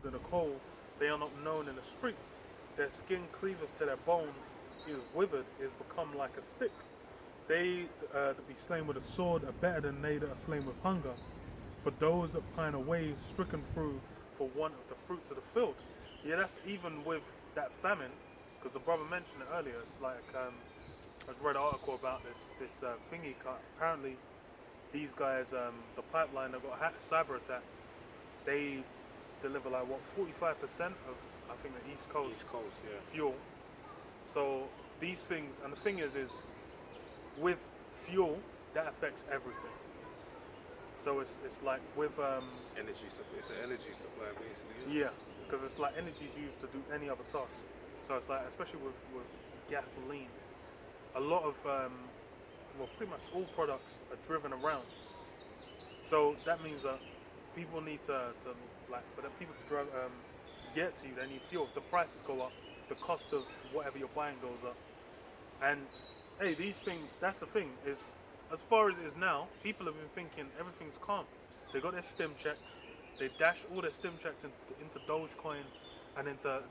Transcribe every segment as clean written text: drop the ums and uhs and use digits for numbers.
in the coal, they are not known in the streets. Their skin cleaveth to their bones, is withered, is become like a stick. They that be slain with a sword are better than they that are slain with hunger. For those that pine away, stricken through for want of the fruits of the field. Yeah, that's even with that famine, because the brother mentioned it earlier. It's like I just read an article about this thingy cut. Apparently, these guys, the pipeline that got cyber attacked, they deliver like what 45% of I think the East Coast East Coast, yeah. fuel. So these things, and the thing is with fuel that affects everything. So it's like with Energy supply. It's an energy supply, basically. yeah, because it's like energy is used to do any other task. So it's like, especially with gasoline, a lot of well, pretty much all products are driven around. So that means that people need to like for the people to drive to get to you, they need fuel. If the prices go up, the cost of whatever you're buying goes up. And hey, these things, that's the thing, is as far as it is now, people have been thinking everything's calm. They got their stim checks, they dashed all their stim checks into Dogecoin and into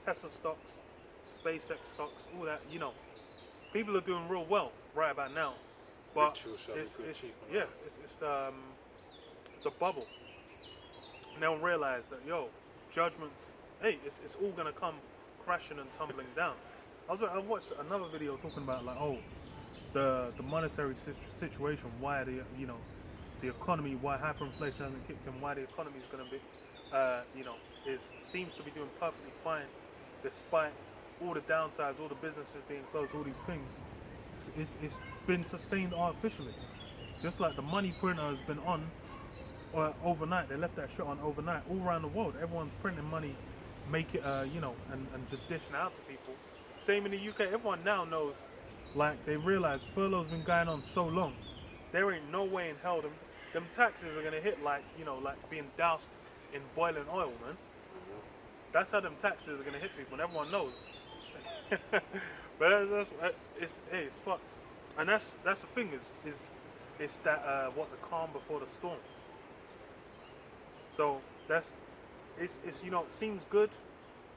Tesla stocks, SpaceX stocks, all that, you know. People are doing real well right about now. But yeah, it's a bubble. And they'll realize that judgments, hey, it's all gonna come crashing and tumbling down. I watched another video talking about like the monetary situation, why the economy, why hyperinflation hasn't kicked in, why the economy is going to be seems to be doing perfectly fine despite all the downsides, all the businesses being closed, all these things. It's been sustained artificially, just like the money printer has been on overnight. They left that shit on overnight all around the world. Everyone's printing money, make it and just dishing out to people. Same in the UK. Everyone now knows, like, they realize furlough's been going on so long. There ain't no way in hell them taxes are gonna hit like being doused in boiling oil, man. That's how them taxes are gonna hit people, and everyone knows. But it's fucked. And that's the thing is that what the calm before the storm. So it's it seems good.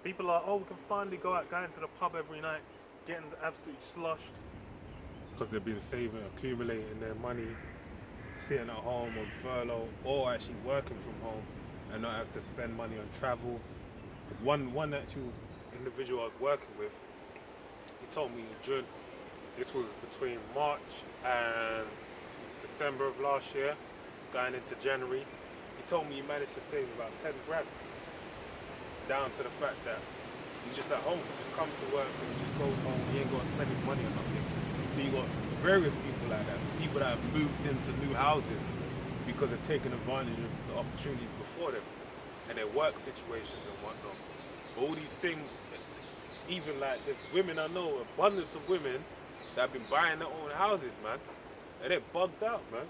People are, we can finally go into the pub every night, getting absolutely sloshed. Because they've been saving, accumulating their money, sitting at home on furlough, or actually working from home and not have to spend money on travel. Because one actual individual I was working with, he told me this was between March and December of last year, going into January, he told me he managed to save about 10 grand. Down to the fact that he's just at home, he just comes to work and he just goes home, he ain't got to spend his money on nothing. So you got various people like that, people that have moved into new houses because they've taken advantage of the opportunities before them and their work situations and whatnot. All these things, even like there's women I know, abundance of women that have been buying their own houses, man, and they're bugged out, man.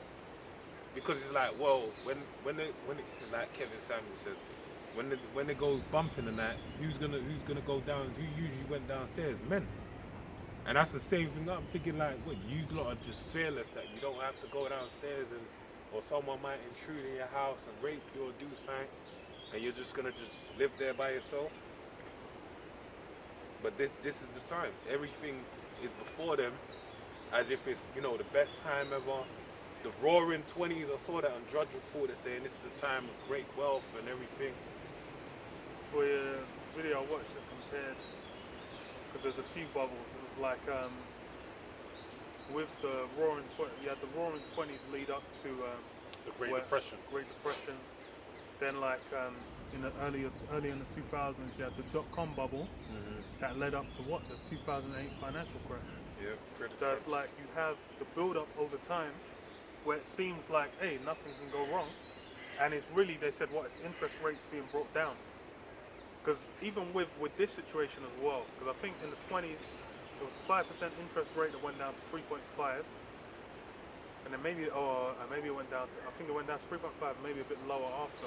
Because it's like, well, when they, like Kevin Samuel says, when they go bumping and that, who's gonna go down? Who usually went downstairs? Men. And that's the same thing. I'm thinking like, what, you lot are just fearless that you don't have to go downstairs or someone might intrude in your house and rape you or do something, and you're just gonna just live there by yourself. But this is the time. Everything is before them, as if it's the best time ever. The roaring 20s. I saw that on Drudge Report. They're saying this is the time of great wealth and everything. Well, yeah, video I watched it compared, because there's a few bubbles. It was like with the roaring 20s, you had the roaring 20s lead up to The Great Depression. Great Depression. Then like in the early in the 2000s, you had the dot-com bubble that led up to what, the 2008 financial crash. Yeah. So it's like you have the build-up over time, where it seems like, hey, nothing can go wrong, and it's really, they said, what, it's interest rates being brought down. Because even with this situation as well, because I think in the 20s there was 5% interest rate that went down to 3.5, and then maybe it went down to, I think it went down to 3.5, maybe a bit lower after,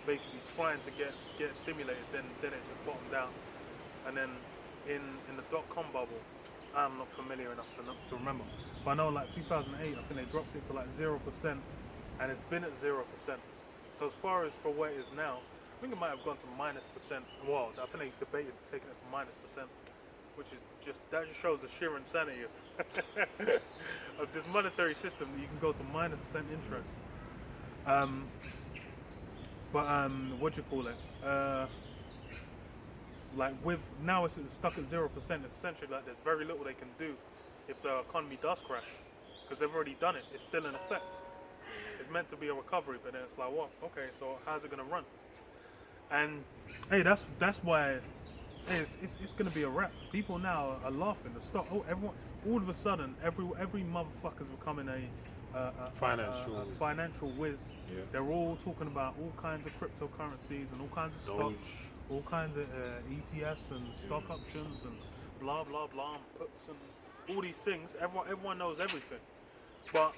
basically trying to get stimulated. Then it just bottomed out, and then in the dot-com bubble, I'm not familiar enough to remember, but I know like 2008, I think they dropped it to like 0%, and it's been at 0%. So as far as for where it is now, think it might have gone to -%. Well, I think they debated taking it to -%, which is that just shows the sheer insanity of of this monetary system that you can go to -% interest. What do you call it? Like with now it's stuck at 0%. It's essentially like there's very little they can do if the economy does crash, because they've already done it. It's still in effect. It's meant to be a recovery, but then it's like, what? Okay, so how's it gonna run? And hey, that's why. Hey, it's gonna be a wrap. People now are laughing. The stock. Oh, everyone. All of a sudden, every motherfucker's becoming a financial whiz. Yeah. They're all talking about all kinds of cryptocurrencies and all kinds of stocks, all kinds of ETFs and stock options and blah blah blah and puts and all these things. Everyone knows everything, but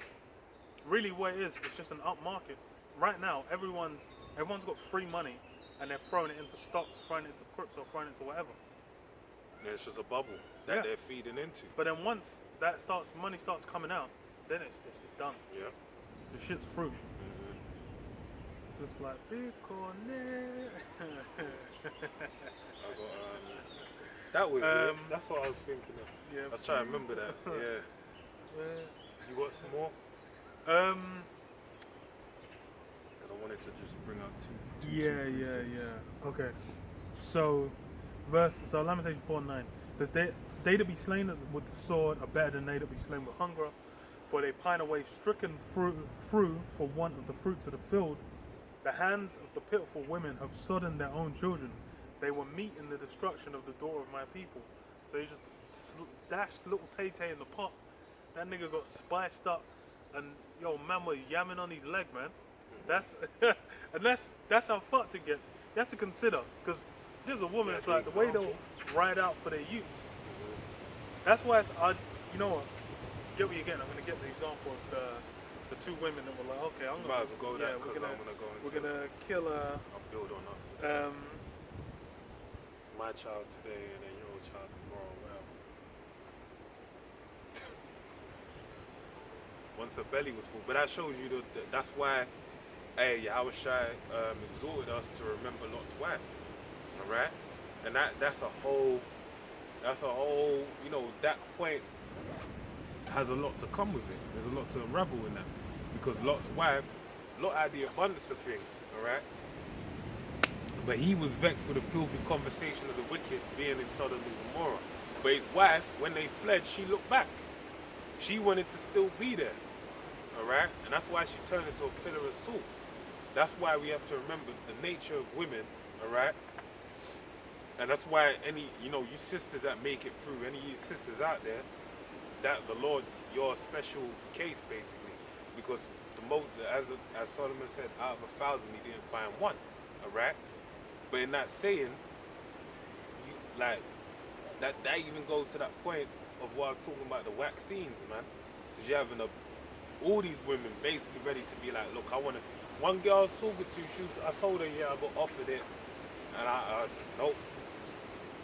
really, what it is, it's just an up market. Right now, everyone's got free money, and they're throwing it into stocks, throwing it into crypto, throwing it into whatever. Yeah, it's just a bubble that they're feeding into. But then once money starts coming out, then it's done. Yeah. The shit's through. Just like Bitcoin. That was it. That's what I was thinking of. Yeah, I was trying to remember that. Yeah. You got some more? I wanted to just bring up two. Yeah. Okay. So Lamentation 4:9 says they that be slain with the sword are better than they that be slain with hunger, for they pine away stricken through for want of the fruits of the field. The hands of the pitiful women have sodden their own children. They were meat in the destruction of the daughter of my people. So he just dashed little Tay-Tay in the pot. That nigga got spiced up, and yo, man was yamming on his leg, man. That's how fucked it gets. You have to consider, because there's a woman. It's like the way they'll ride out for their youths. That's why you know what? Get what you're getting. I'm gonna get the example of the two women that were like, okay, I'm gonna go there because I'm gonna go into. We're gonna kill I'll build on that. My child today and then your child tomorrow. Well, once her belly was full, but that shows you that's why. Hey, Yahushua exhorted us to remember Lot's wife. All right, and that's a whole. You know, that point has a lot to come with it. There's a lot to unravel in that, because Lot's wife, Lot had the abundance of things. All right. But he was vexed with the filthy conversation of the wicked being in Sodom and Gomorrah. But his wife, when they fled, she looked back. She wanted to still be there. Alright? And that's why she turned into a pillar of salt. That's why we have to remember the nature of women. Alright? And that's why you sisters that make it through, any of you sisters out there, that the Lord, you're a special case basically. Because as Solomon said, out of 1,000 he didn't find one. Alright? But in that saying, that even goes to that point of what I was talking about, the vaccines, man. Because you're having all these women basically ready to be like, look, I want to. One girl I was talking to, I told her, yeah, I got offered it, and nope.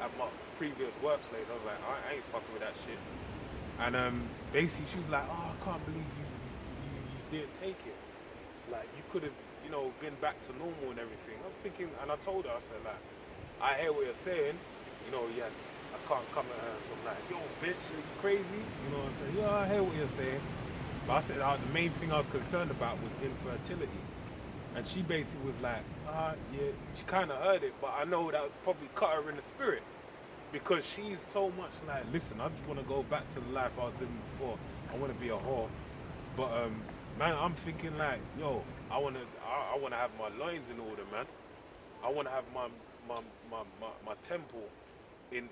At my previous workplace, I was like, I ain't fucking with that shit. And basically she was like, oh, I can't believe you didn't take it. Like, you could have, been back to normal and everything. I'm thinking, and I told her, I said, like, I hear what you're saying, I can't come at her from like, yo, bitch, are you crazy? You know what I'm saying? Yeah, I hear what you're saying. But I said, the main thing I was concerned about was infertility. And she basically was like, yeah, she kind of heard it, but I know that would probably cut her in the spirit. Because she's so much like, listen, I just want to go back to the life I was living before. I want to be a whore. But, man, I'm thinking like, yo, I want to have my loins in order, man. I want to have my temple in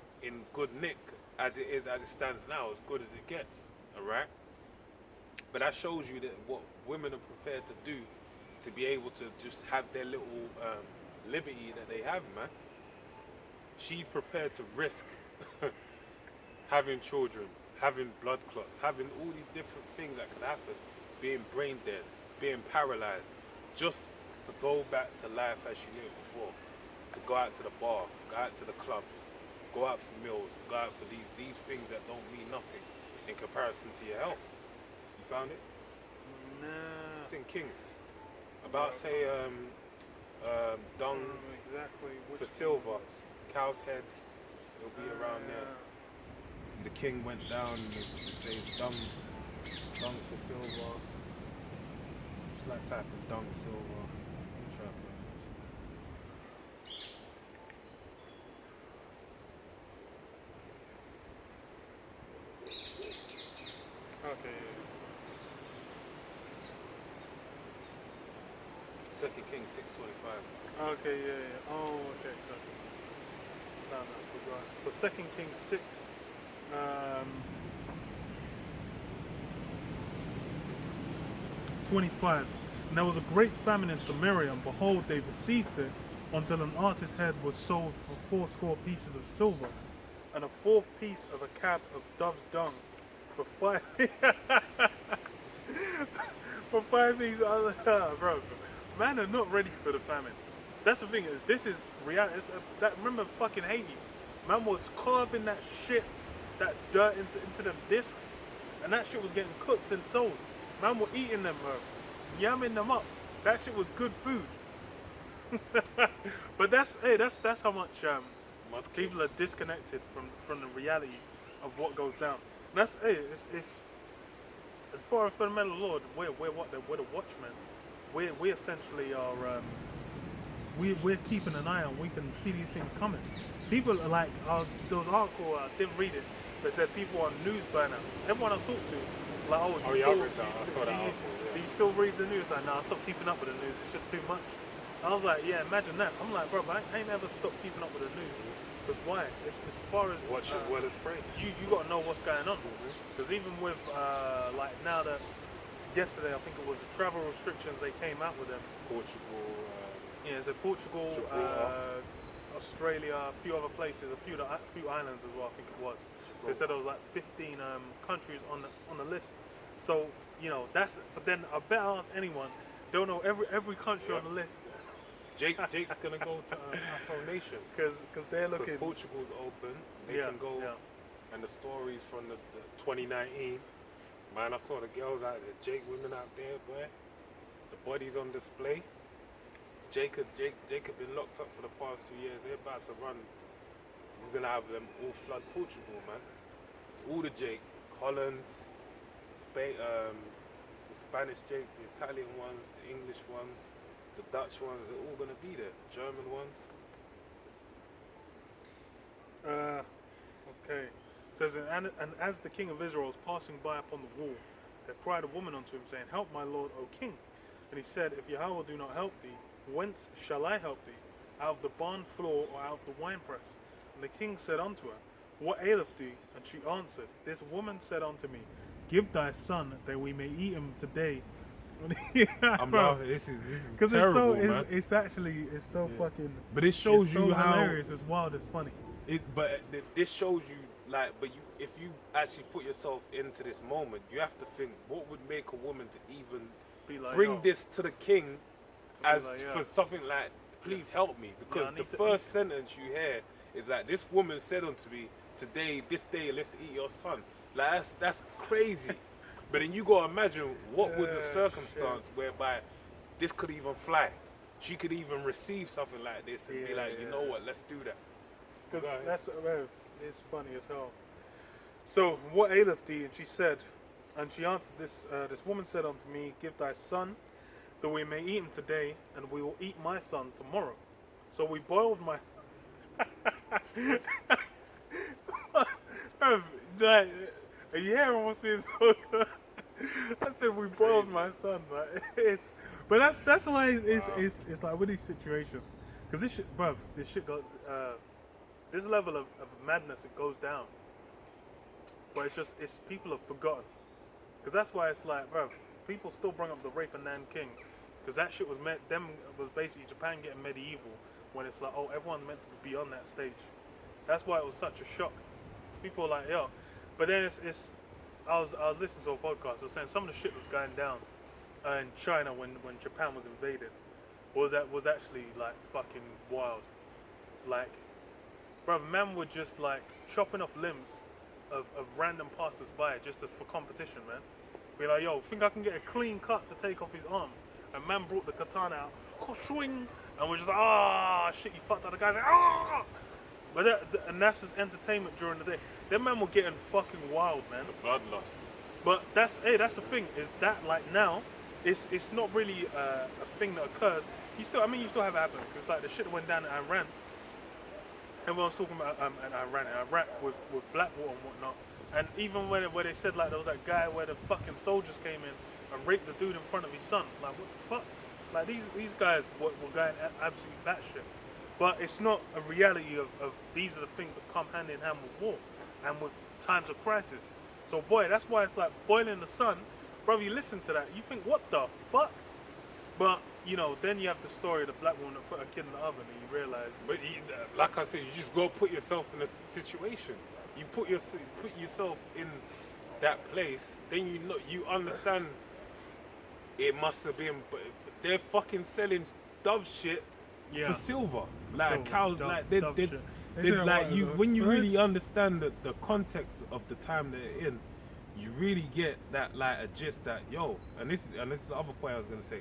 good nick as it stands now, as good as it gets. All right. But that shows you that what women are prepared to do to be able to just have their little liberty that they have, man. She's prepared to risk having children, having blood clots, having all these different things that could happen, being brain dead, being paralyzed, just to go back to life as she knew it before, to go out to the bar, go out to the clubs, go out for meals, go out for these things that don't mean nothing in comparison to your health. You found it? Nah. It's in Kings. About say dung exactly which for king silver. it was. Cow's head. It'll be around there. Yeah. The king went down and they dung for silver. Just like typing dung silver. Try to find it. Okay. Yeah. Second King 625. Okay. Yeah. Yeah. Oh. Okay. So found that. Forgot. So Second Kings 6. Um, 25. And there was a great famine in Samaria, and behold, they besieged it, until an ass's head was sold for 80 pieces of silver, and a fourth piece of a cab of dove's dung for 5 for 5 pieces. Bro, man are not ready for the famine. That's the thing is, this is reality. That remember fucking Haiti, man was carving that shit, that dirt into them discs, and that shit was getting cooked and sold. Man were eating them, bro, yamming them up. That shit was good food. But that's how much Mud people are cakes. disconnected from the reality of what goes down. And that's it's as far as fundamental law, we're the watchmen. We essentially are. We're keeping an eye on. We can see these things coming. People are like, there was an article, I didn't read it, that said people on news burnout. Everyone I talk to, like, oh, Oh, yeah, I read that. I saw that article, yeah. do you still read the news? Like, no, I stopped keeping up with the news. It's just too much. I was like, yeah, imagine that. I'm like, bro, I ain't never stopped keeping up with the news. Because why? It's as far as Watch as well as pray. you got to know what's going on. Because even with like now that yesterday, I think it was the travel restrictions they came out with them. Portugal. Yeah, so Portugal, Gibraltar. Australia, a few other places, a few islands as well. I think it was. They said there was like 15 countries on the list. So you know that's. But then I bet I'll ask anyone. Don't know every country on the list. Jake's gonna go to Afro Nation. Because they're Because looking. Portugal's open. They Yeah, can go. yeah. And the stories from the 2019. Man, I saw the girls out there, Jake women out there, boy. The bodies on display. Jake been locked up for the past 2 years. They're about to run. He's gonna have them all flood Portugal, man. All the Jake, Holland, Spain, the Spanish Jakes, the Italian ones, the English ones, the Dutch ones. They're all gonna be there. The German ones. Okay. Says, and as the king of Israel was passing by upon the wall, there cried a woman unto him, saying, Help my lord, O king. And he said, If Yahweh do not help thee, whence shall I help thee? Out of the barn floor or out of the winepress? And the king said unto her, What aileth thee? And she answered, This woman said unto me, Give thy son, that we may eat him today. I'm laughing. This is Because terrible, man. it's actually so Yeah. fucking. But it shows it's you so how. hilarious. It's wild. It's funny. This shows you, like, but if you actually put yourself into this moment, you have to think, what would make a woman to even Be like, bring yo, this to the king to be as like, yeah. for something like, please help me, because I the need to first sentence you hear is that this woman said unto me, today, this day, let's eat your son. Like that's crazy. But then you gotta imagine what was the Yeah, circumstance whereby this could even fly. She could even receive something like this and be Yeah, like, you know yeah. what, let's do that. Because Right. that's it's funny as hell. So what aileth thee? And she said, and she answered, this woman said unto me, Give thy son, that we may eat him today, and we will eat my son tomorrow. So we boiled my. Like, are you hearing what's being spoken? I said we boiled my son, but that's why it's like with these situations, because this shit, bruv, this shit goes, this level of madness, it goes down. But it's people have forgotten, because that's why it's like, bruv, people still bring up the rape of Nanking, because that shit was was basically Japan getting medieval, when it's like, oh, everyone's meant to be beyond that stage. That's why it was such a shock. People are like, yo, but then I was listening to a podcast. I was saying some of the shit was going down in China when Japan was invaded was actually like fucking wild. Like, bro, man were just like chopping off limbs of random passers-by just for competition, man. Be like, yo, think I can get a clean cut to take off his arm? And man brought the katana out, swing, and we're just like, oh shit, you fucked up. The guy's like, oh. But and that's just entertainment during the day. Them men were getting fucking wild, man. The blood loss. But that's the thing, is that like now, it's not really a thing that occurs. You still have it happen, because like the shit that went down in Iran, everyone's talking about in Iraq with Blackwater and whatnot. And even where they said like there was that guy where the fucking soldiers came in and raped the dude in front of his son. Like what the fuck? Like these guys were going absolutely batshit. But it's not a reality of these are the things that come hand in hand with war and with times of crisis. So boy, that's why it's like boiling the sun. Bro, you listen to that, you think, what the fuck? But, you know, then you have the story of the black woman that put her kid in the oven and you realise... But like I said, you just got to put yourself in a situation. You put yourself in that place, then you understand it must have been... They're fucking selling dove shit for silver. Like silver, cows, dove, like dove shit. like you, when you really understand the context of the time they're in, you really get that like a gist that and this is the other point I was gonna say.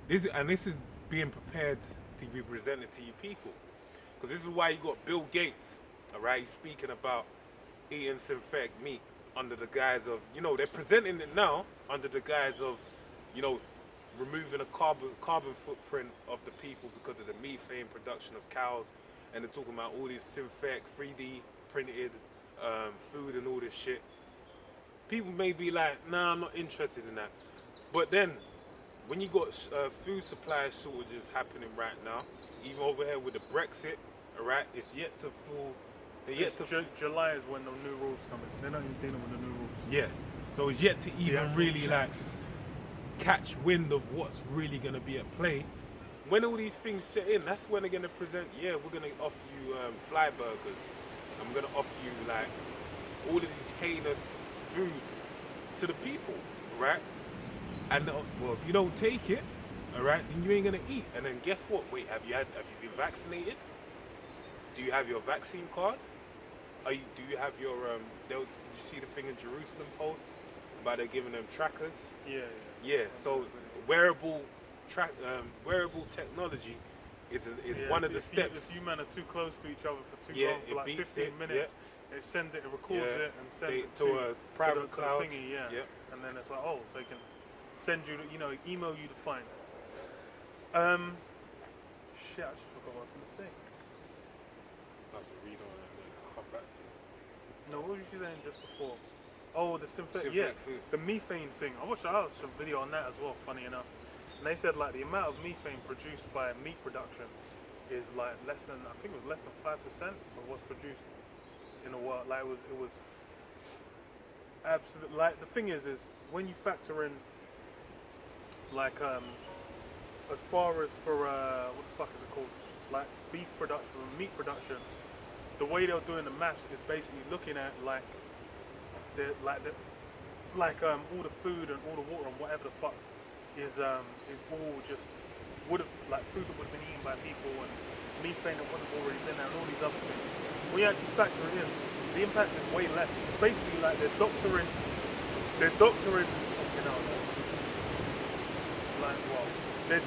This is being prepared to be presented to you people, because this is why you got Bill Gates, alright, he's speaking about eating synthetic meat under the guise of, they're presenting it now under the guise of, removing a carbon footprint of the people because of the methane production of cows, and they're talking about all these synthetic 3D printed food and all this shit. People may be like, nah, I'm not interested in that. But then, when you got food supply shortages happening right now, even over here with the Brexit, alright, it's yet to fall. July is when the new rules come in. They're not even dealing with the new rules. Yeah. So it's yet to even really like catch wind of what's really going to be at play. When all these things set in, that's when they're going to present, we're going to offer you fly burgers, and we're going to offer you like all of these heinous foods to the people, right? And well, if you don't take it, all right, then you ain't going to eat. And then guess what? Wait, have you been vaccinated? Do you have your vaccine card? Do you have your did you see the thing in Jerusalem Post about they're giving them trackers? Yeah. So wearable technology is one of the steps. If you men are too close to each other for too long, for like 15 minutes, it sends it, records it, and sends it to a private cloud. To the thingy, and then it's like, so they can send you, email you to find. Shit, I just forgot what I was gonna say. I'll have to read on it and then come back to you. No, what was you saying just before? Oh, the synthetic food. The methane thing. I watched a video on that as well, funny enough. And they said like the amount of methane produced by meat production is like less than 5% of what's produced in the world. Like it was absolute. Like the thing is when you factor in like as far as for what the fuck is it called? Like beef production or meat production, the way they're doing the maths is basically looking at all the food and all the water and whatever the fuck is all just food that would have been eaten by people and methane that would have already been there and all these other things. When you actually factor it in, the impact is way less. It's basically like they're doctoring they're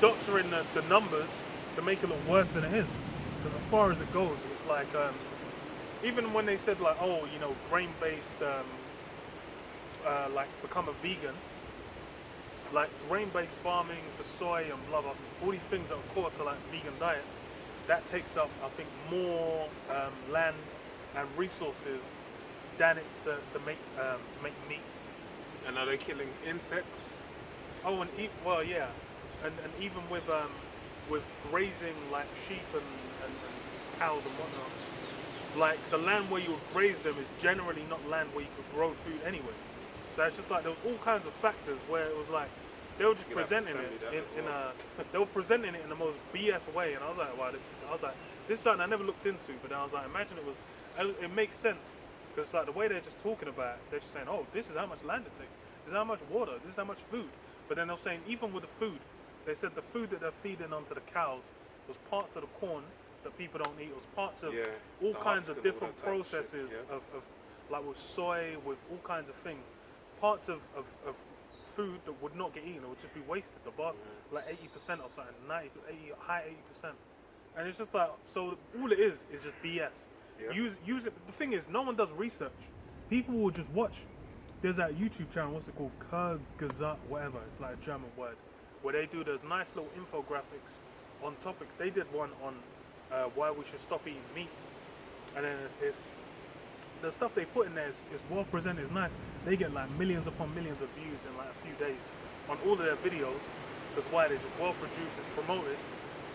doctoring the numbers to make it look worse than it is. Because as far as it goes, it's like even when they said like, grain-based become a vegan, like grain-based farming for soy and blah blah, all these things that are core to like vegan diets, that takes up I think more land and resources than it to make meat. And are they killing insects? Oh, and and even with grazing like sheep and cows and whatnot, like the land where you would graze them is generally not land where you could grow food anyway. So it's just like there was all kinds of factors where it was like they were just presenting it they were presenting it in the most BS way, and I was like, wow, this is something I never looked into. But then I was like, imagine it makes sense, because it's like the way they're just talking about it, they're just saying, oh, this is how much land it takes, this is how much water, this is how much food. But then they're saying even with the food, they said the food that they're feeding onto the cows was parts of the corn that people don't eat. It was parts of all kinds of different processes of like with soy, with all kinds of things. Parts of food that would not get eaten, it would just be wasted. The vast, like 80% or something, 90, 80, high 80%. And it's just like, so all it is just BS. Yeah. Use it. The thing is, no one does research. People will just watch. There's that YouTube channel, what's it called? Kurgazat, whatever. It's like a German word. Where they do those nice little infographics on topics. They did one on why we should stop eating meat. And then it's the stuff they put in there is well presented, it's nice. They get like millions upon millions of views in like a few days on all of their videos. Because why? They're just well produced, it's promoted.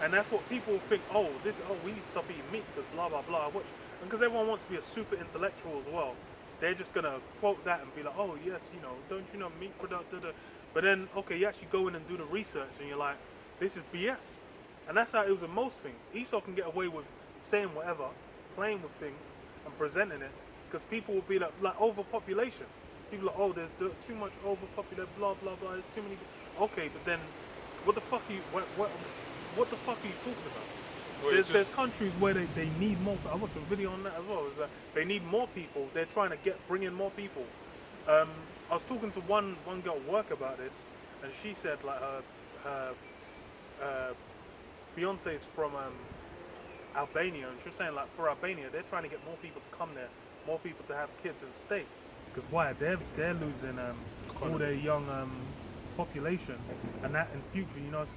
And that's what people think, we need to stop eating meat because blah, blah, blah. And because everyone wants to be a super intellectual as well, they're just going to quote that and be like, oh, yes, don't you know meat product, But then, okay, you actually go in and do the research and you're like, this is BS. And that's how it was in most things. Esau can get away with saying whatever, playing with things and presenting it because people will be like overpopulation. People are like, oh, there's too much overpopulation, blah, blah, blah, there's too many. Okay, but then what the fuck are you, what the fuck are you talking about? Well, There's countries where they need more. I watched a video on that as well. Is that they need more people. They're trying to bring in more people. I was talking to one girl at work about this, and she said like her fiance is from Albania, and she was saying like for Albania they're trying to get more people to come there, more people to have kids and stay. Because why? They're losing all their young population, and that in future,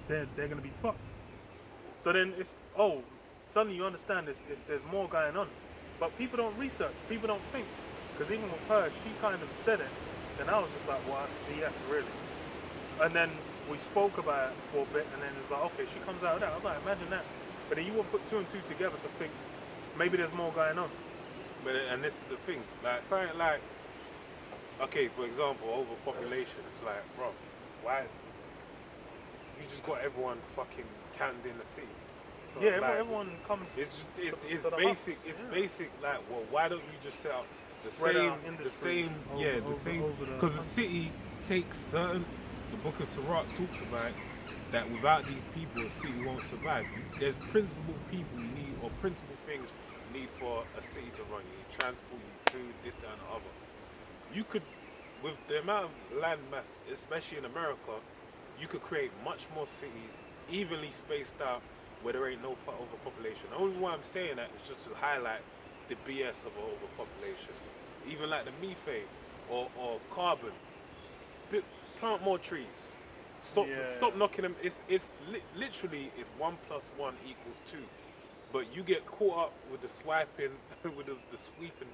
they're gonna be fucked. So then suddenly you understand there's more going on. But people don't research, people don't think. Because even with her, she kind of said it, and I was just like, well, that's BS, really. And then we spoke about it for a bit, and then it's like, okay, she comes out of that. I was like, imagine that. But then you won't put two and two together to think maybe there's more going on. And this is the thing, like something like, okay, for example, overpopulation. It's like, bro, why? You just got everyone fucking canned in the city. So Yeah, like, everyone comes. It's to the basic. hubs. It's Yeah. basic. Like, well, why don't you just set up the Spread same, out the industries same, over- the same? over the Because the country. city takes certain. The Book of Sirach talks about that without these people, a city won't survive. There's principal people you need, or principal things you need for a city to run. You need transport, you need food, this, that, and the other. You could, with the amount of land mass, especially in America, you could create much more cities, evenly spaced out, where there ain't no overpopulation. The only why I'm saying that is just to highlight the BS of overpopulation. Even like the methane or carbon. Plant more trees. Stop knocking them. It's literally it's 1 + 1 = 2. But you get caught up with the swiping, with the sweeping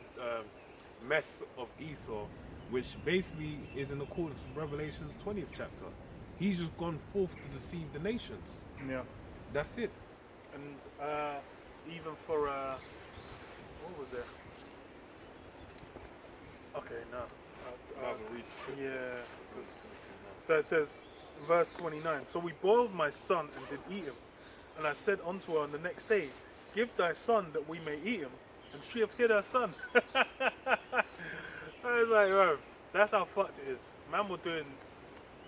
mess of Esau, which basically is in accordance with Revelation's 20th chapter. He's just gone forth to deceive the nations. Yeah. That's it. And even for what was it? Okay, no. Yeah. 'cause- So it says, verse 29. So we boiled my son and did eat him, and I said unto her on the next day, give thy son that we may eat him, and she hath hid her son. So it's like, bro, that's how fucked it is. Man, we're doing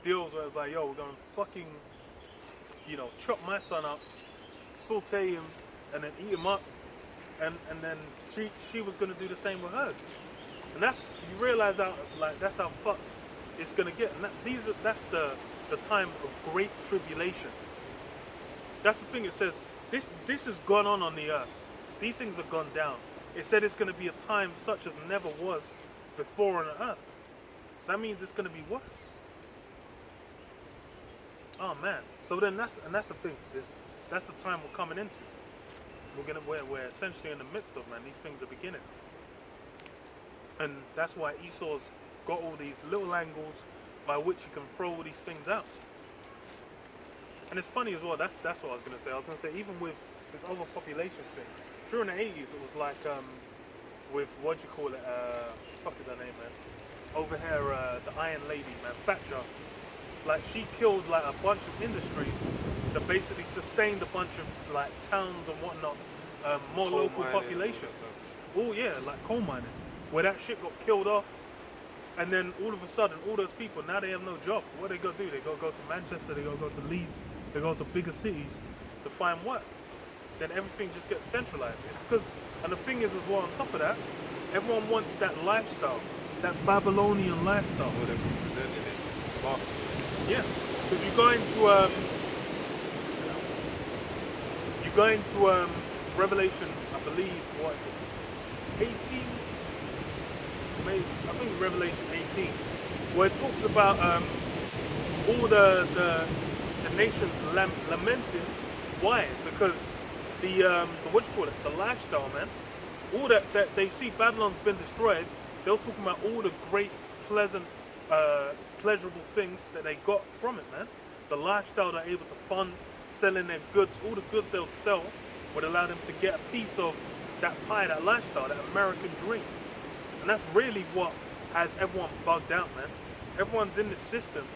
deals where it's like, yo, we're gonna fucking, chop my son up, saute him, and then eat him up, and then she was gonna do the same with hers. And you realize how that's how fucked it's gonna get. And that's the time of great tribulation. That's the thing. It says this has gone on the earth. These things have gone down. It said it's gonna be a time such as never was before on the earth. That means it's gonna be worse. Oh man. So then that's the thing. That's the time we're coming into. We're essentially in the midst of, man. These things are beginning. And that's why Esau's got all these little angles by which he can throw all these things out. And it's funny as well, that's what I was going to say. I was going to say, even with this overpopulation thing, during the 80s, it was like, with, what do you call it, fuck is her name, man? Over here, the Iron Lady, man, Thatcher. Like, she killed, like, a bunch of industries that basically sustained a bunch of, like, towns and whatnot, more Coal local mining, populations. Oh, yeah, like coal mining. Where that shit got killed off, and then all of a sudden, all those people, now they have no job. What they go do? They go to Manchester, they go to Leeds, they go to bigger cities to find work. Then everything just gets centralized. It's because, and the thing is as well, on top of that, everyone wants that lifestyle, that Babylonian lifestyle. Well, they're presenting it, marketing it. Yeah, because you go into Revelation, I believe, what is it, 18? Maybe, I think Revelation 18, where it talks about all the nations lamenting. Why? Because the what you call it, the lifestyle, man. All that they see Babylon's been destroyed. They're talking about all the great, pleasant, pleasurable things that they got from it, man. The lifestyle they're able to fund, selling their goods, all the goods they'll sell would allow them to get a piece of that pie, that lifestyle, that American dream. And that's really what has everyone bugged out, man. Everyone's in the system,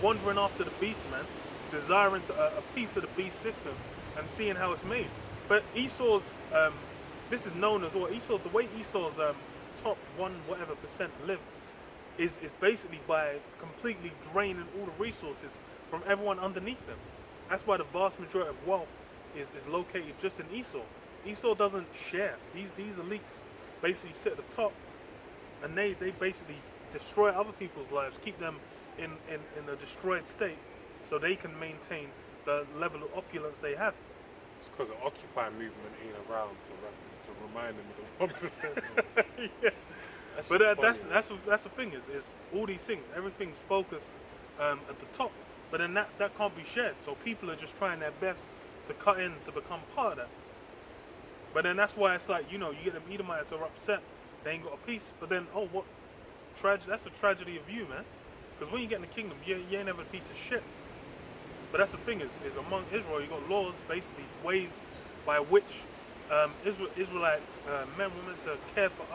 wandering after the beast, man, desiring a piece of the beast system and seeing how it's made. But Esau's, this is known as what Esau, the way Esau's top 1% live is basically by completely draining all the resources from everyone underneath them. That's why the vast majority of wealth is located just in Esau. Esau doesn't share. These elites basically sit at the top, and they basically destroy other people's lives, keep them in a destroyed state, so they can maintain the level of opulence they have. It's because the Occupy movement ain't around to remind them of the 1%. Yeah. But that's that's the thing is all these things, everything's focused at the top, but then that can't be shared. So people are just trying their best to cut in to become part of that. But then that's why it's like, you get them Edomites are upset, they ain't got a piece. But then, what tragedy? That's a tragedy of you, man. Because when you get in the kingdom, you ain't ever a piece of shit. But that's the thing is among Israel, you got laws, basically ways by which Israelites, men, women, to care for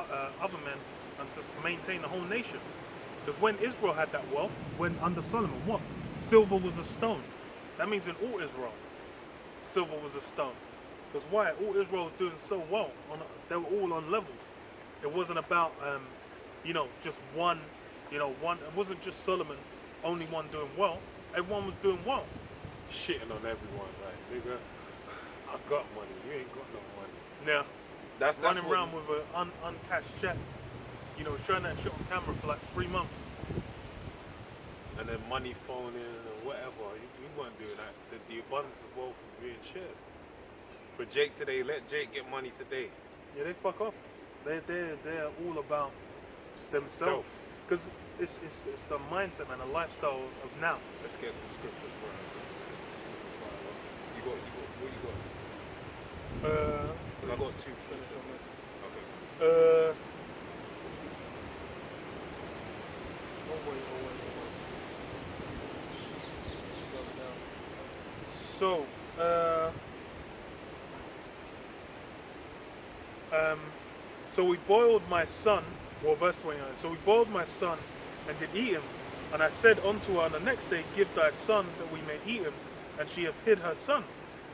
other men and to maintain the whole nation. Because when Israel had that wealth, when under Solomon, what? Silver was a stone. That means in all Israel, silver was a stone. Because why? All Israel was doing so well. They were all on levels. It wasn't about, just one, one. It wasn't just Solomon, only one doing well. Everyone was doing well. Shitting on everyone, like, nigga, I got money, you ain't got no money. Now, That's running around with an uncashed check, showing that shit on camera for like 3 months. And then money phoning or whatever. You weren't doing that. The abundance of wealth was being shared. For Jake today, let Jake get money today. Yeah, they fuck off. They're all about themselves. Because it's the mindset, man, the lifestyle of now. Let's get some scriptures for us. What you got? Because I got 2 pieces. Okay. Oh wait. So, so we boiled my son, verse 29. So we boiled my son and did eat him. And I said unto her on the next day, give thy son that we may eat him. And she hath hid her son.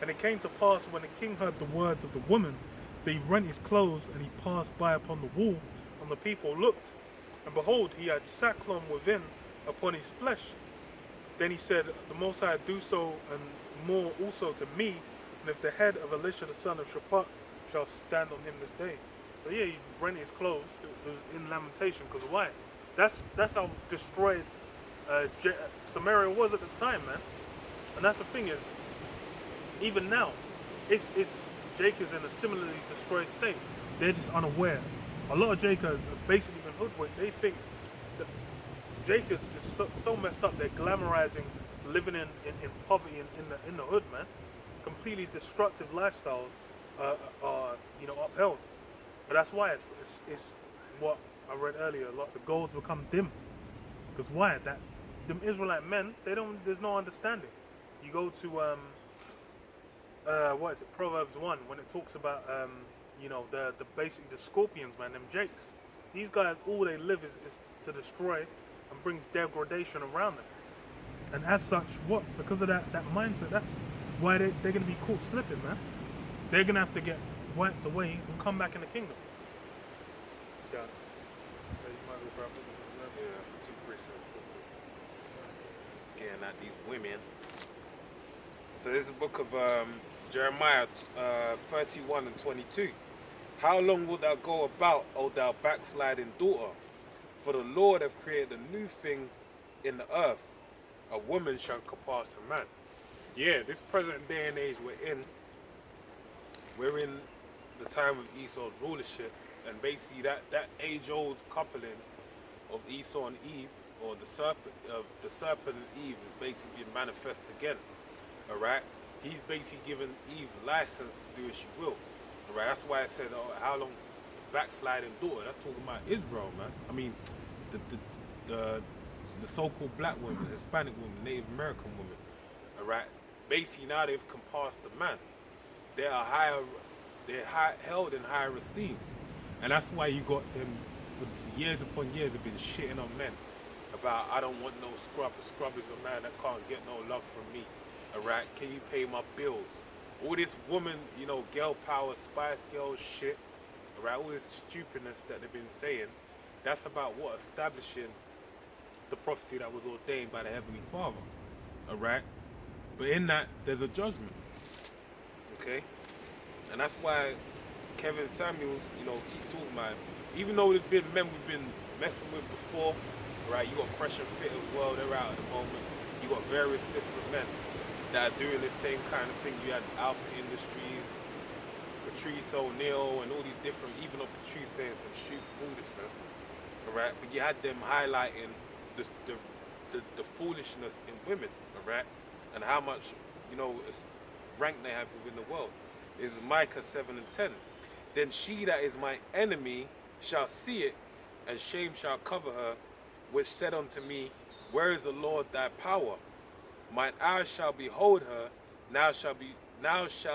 And it came to pass when the king heard the words of the woman, that he rent his clothes, and he passed by upon the wall, and the people looked. And behold, he had sackcloth within upon his flesh. Then he said, the Most High do so, and more also to me, and if the head of Elisha the son of Shaphat shall stand on him this day. So yeah, he rent his clothes. It was in lamentation, because why? That's how destroyed Samaria was at the time, man. And that's the thing is, even now, it's Jake is in a similarly destroyed state. They're just unaware. A lot of Jake have basically been hoodwinked. They think that Jake is so messed up. They're glamorizing living in poverty in the hood, man. Completely destructive lifestyles are upheld. But that's why it's what I read earlier. A lot the goals become dim. Because why? That them Israelite men, there's no understanding. You go to what is it, Proverbs 1, when it talks about the basically the scorpions, man, them jakes. These guys, all they live is to destroy and bring degradation around them. And as such, what? Because of that mindset, that's why they're gonna be caught slipping, man. They're gonna have to get wiped away and come back in the kingdom. Yeah. Yeah, 2 precepts. Getting at these women. So there's a book of Jeremiah 31 and 22. How long wilt thou go about, O thou backsliding daughter? For the Lord hath created a new thing in the earth. A woman shall compass a man. Yeah, this present day and age we're in the time of Esau's rulership, and basically that age-old coupling of Esau and Eve, or the serpent and Eve, is basically being manifest again. All right, he's basically given Eve license to do as she will. All right, that's why I said, oh, how long backsliding daughter? That's talking about Israel, man. I mean, the the the, the so-called black women, Hispanic women, Native American women. All right, basically now they've compassed the man. They are held in higher esteem, and that's why you got them for years upon years have been shitting on men about I don't want no scrub. A scrub is a man that can't get no love from me. Alright, can you pay my bills? All this woman, girl power, Spice Girl shit. Alright, all this stupidness that they've been saying. That's about what? Establishing the prophecy that was ordained by the Heavenly Father. Alright? But in that, there's a judgment. Okay? And that's why Kevin Samuels, keep talking about him. Even though there's been men we've been messing with before, right? You got Fresh and Fit as well, they're out at the moment. You got various different men that are doing the same kind of thing. You had Alpha Industries, Patrice O'Neal, and all these different, even though Patrice saying some stupid foolishness, alright? But you had them highlighting the foolishness in women, alright? And how much, rank they have within the world. Is Micah 7:10. Then she that is my enemy shall see it, and shame shall cover her, which said unto me, where is the Lord thy power? Mine eyes shall behold her, now shall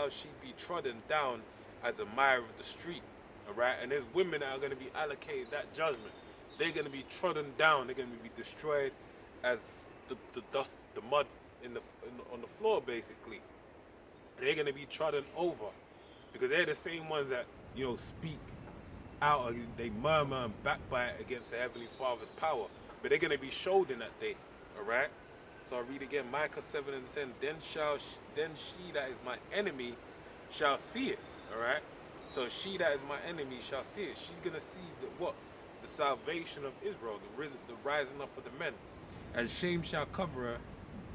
she be trodden down as a mire of the street. Alright? And there's women that are going to be allocated that judgment. They're going to be trodden down, they're going to be destroyed as the dust, the mud on the floor, basically. They're going to be trodden over, because they're the same ones that speak out, they murmur and backbite against the Heavenly Father's power, but they're going to be showed in that day. Alright, so I read again, Micah 7:10. Then she that is my enemy shall see it. Alright, so she that is my enemy shall see it. She's going to see the salvation of Israel, the rising up of the men. And shame shall cover her,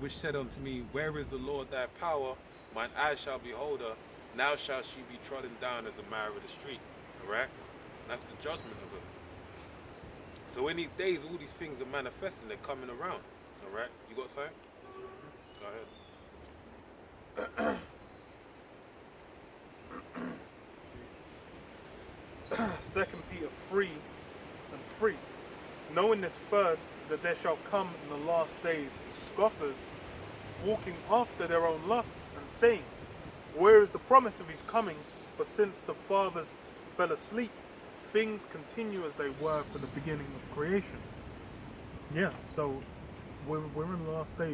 which said unto me, where is the Lord thy power? Mine eyes shall behold her, now shall she be trodden down as a mire of the street. Alright? That's the judgment of her. So in these days, all these things are manifesting, they're coming around. Alright? You got something? Go ahead. 2 Peter 3:3. Knowing this first, that there shall come in the last days scoffers, walking after their own lusts, and saying, where is the promise of his coming? For since the fathers fell asleep, things continue as they were from the beginning of creation. Yeah, so we're in the last days.